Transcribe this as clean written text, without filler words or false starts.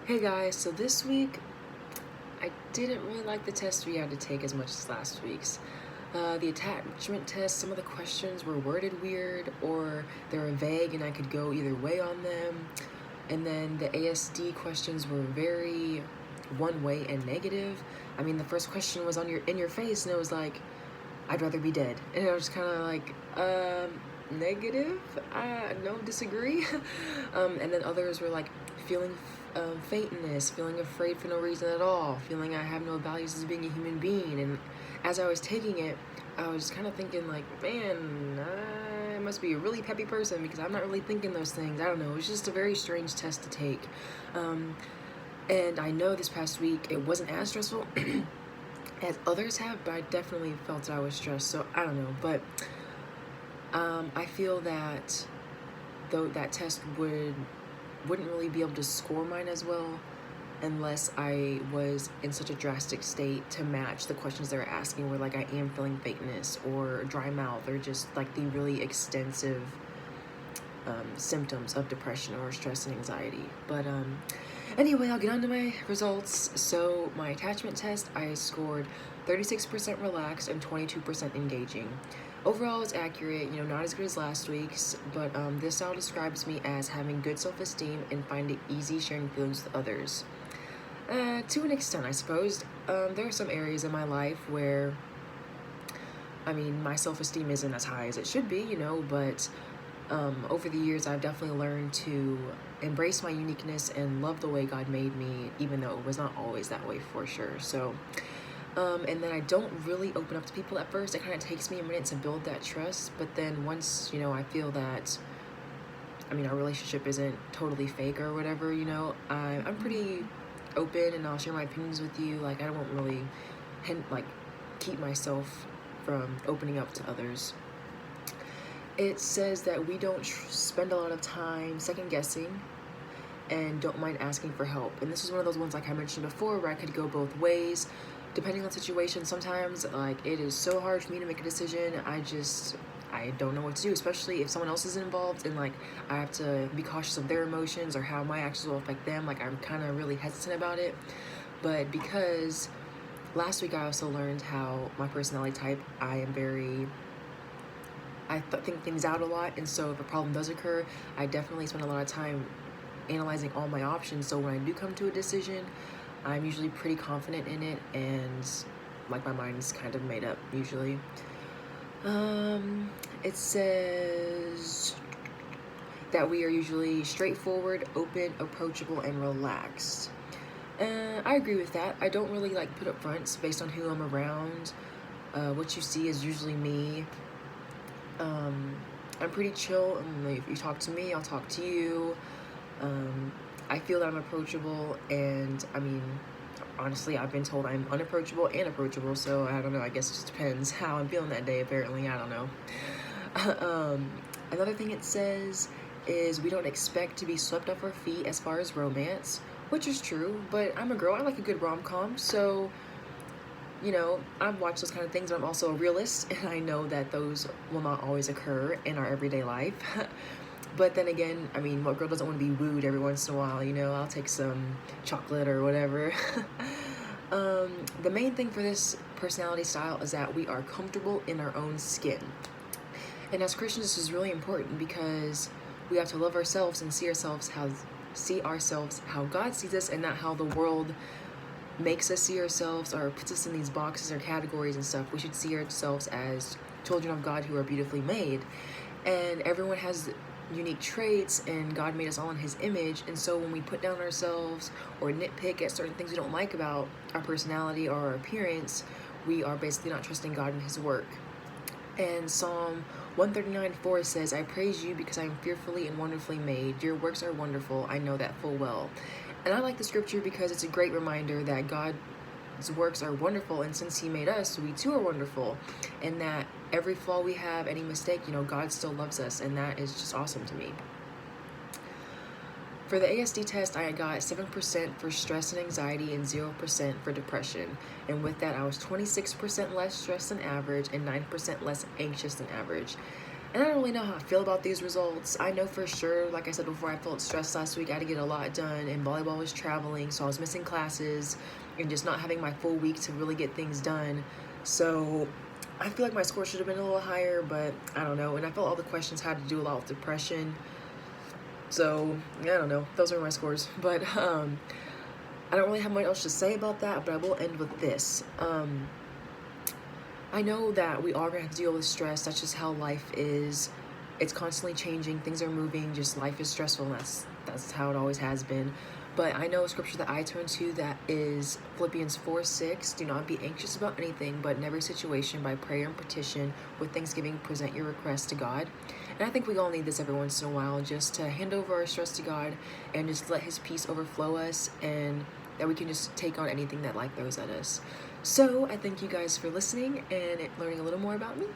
Hey guys, so this week I didn't really like the test we had to take as much as last week's. The attachment test, some of the questions were worded weird or they were vague and I could go either way on them. And then the ASD questions were very one way and negative. I mean, the first question was in your face and it was like, I'd rather be dead. And I was kind of like, negative? No, disagree. And then others were like, feeling faintness, feeling afraid for no reason at all, feeling I have no values as being a human being. And as I was taking it, I was kind of thinking like, man, I must be a really peppy person because I'm not really thinking those things. I don't know. It was just a very strange test to take. And I know this past week it wasn't as stressful as others have, but I definitely felt that I was stressed. So I don't know. But I feel that though that test wouldn't really be able to score mine as well unless I was in such a drastic state to match the questions they were asking, where like I am feeling faintness or dry mouth or just like the really extensive symptoms of depression or stress and anxiety. But anyway, I'll get on to my results. So my attachment test, I scored 36% relaxed and 22% engaging. Overall, it's accurate, not as good as last week's, but this style describes me as having good self-esteem and find it easy sharing feelings with others. To an extent, I suppose. There are some areas in my life where, my self-esteem isn't as high as it should be, but over the years, I've definitely learned to embrace my uniqueness and love the way God made me, even though it was not always that way for sure. So, and then I don't really open up to people at first. It kind of takes me a minute to build that trust. But then once, I feel that, our relationship isn't totally fake or whatever, I'm pretty open and I'll share my opinions with you. Like, I don't really, keep myself from opening up to others. It says that we don't spend a lot of time second guessing and don't mind asking for help. And this is one of those ones, like I mentioned before, where I could go both ways. Depending on the situation, sometimes it is so hard for me to make a decision. I don't know what to do, especially if someone else is involved and I have to be cautious of their emotions or how my actions will affect them. I'm kind of really hesitant about it. But because last week I also learned how my personality type, I think things out a lot. And so if a problem does occur, I definitely spend a lot of time analyzing all my options. So when I do come to a decision, I'm usually pretty confident in it and my mind's kind of made up usually. It says that we are usually straightforward, open, approachable, and relaxed. I agree with that. I don't really put up fronts based on who I'm around. What you see is usually me. I'm pretty chill, and if you talk to me, I'll talk to you. I feel that I'm approachable, and honestly, I've been told I'm unapproachable and approachable, so I don't know, I guess it just depends how I'm feeling that day, apparently, I don't know. Another thing it says is we don't expect to be swept off our feet as far as romance, which is true, but I'm a girl, I like a good rom-com, so I've watched those kind of things, but I'm also a realist, and I know that those will not always occur in our everyday life. But then again, what girl doesn't want to be wooed every once in a while, I'll take some chocolate or whatever. The main thing for this personality style is that we are comfortable in our own skin. And as Christians, this is really important because we have to love ourselves and see ourselves how God sees us and not how the world makes us see ourselves or puts us in these boxes or categories and stuff. We should see ourselves as children of God who are beautifully made. And everyone has unique traits, and God made us all in his image. And so when we put down ourselves or nitpick at certain things we don't like about our personality or our appearance, we are basically not trusting God and his work. And Psalm 139:4 says, I praise you because I am fearfully and wonderfully made. Your works are wonderful. I know that full well. And I like the scripture because it's a great reminder that God's works are wonderful, and since he made us, we too are wonderful, and that every flaw we have, any mistake, God still loves us, and that is just awesome to me. For the ASD test, I got 7% for stress and anxiety and 0% for depression, and with that I was 26% less stressed than average and 9% less anxious than average. And I don't really know how I feel about these results. I know for sure, like I said before, I felt stressed last week. I had to get a lot done, and volleyball was traveling, so I was missing classes and just not having my full week to really get things done. So I feel like my score should have been a little higher, but I don't know. And I felt all the questions had to do a lot with depression. So I don't know. Those are my scores. But I don't really have much else to say about that, but I will end with this. I know that we are going to have to deal with stress. That's just how life is. It's constantly changing. Things are moving. Just life is stressful. And that's how it always has been. But I know a scripture that I turn to that is Philippians 4:6. Do not be anxious about anything, but in every situation, by prayer and petition, with thanksgiving, present your requests to God. And I think we all need this every once in a while, just to hand over our stress to God and just let His peace overflow us, and that we can just take on anything that life throws at us. So I thank you guys for listening and learning a little more about me.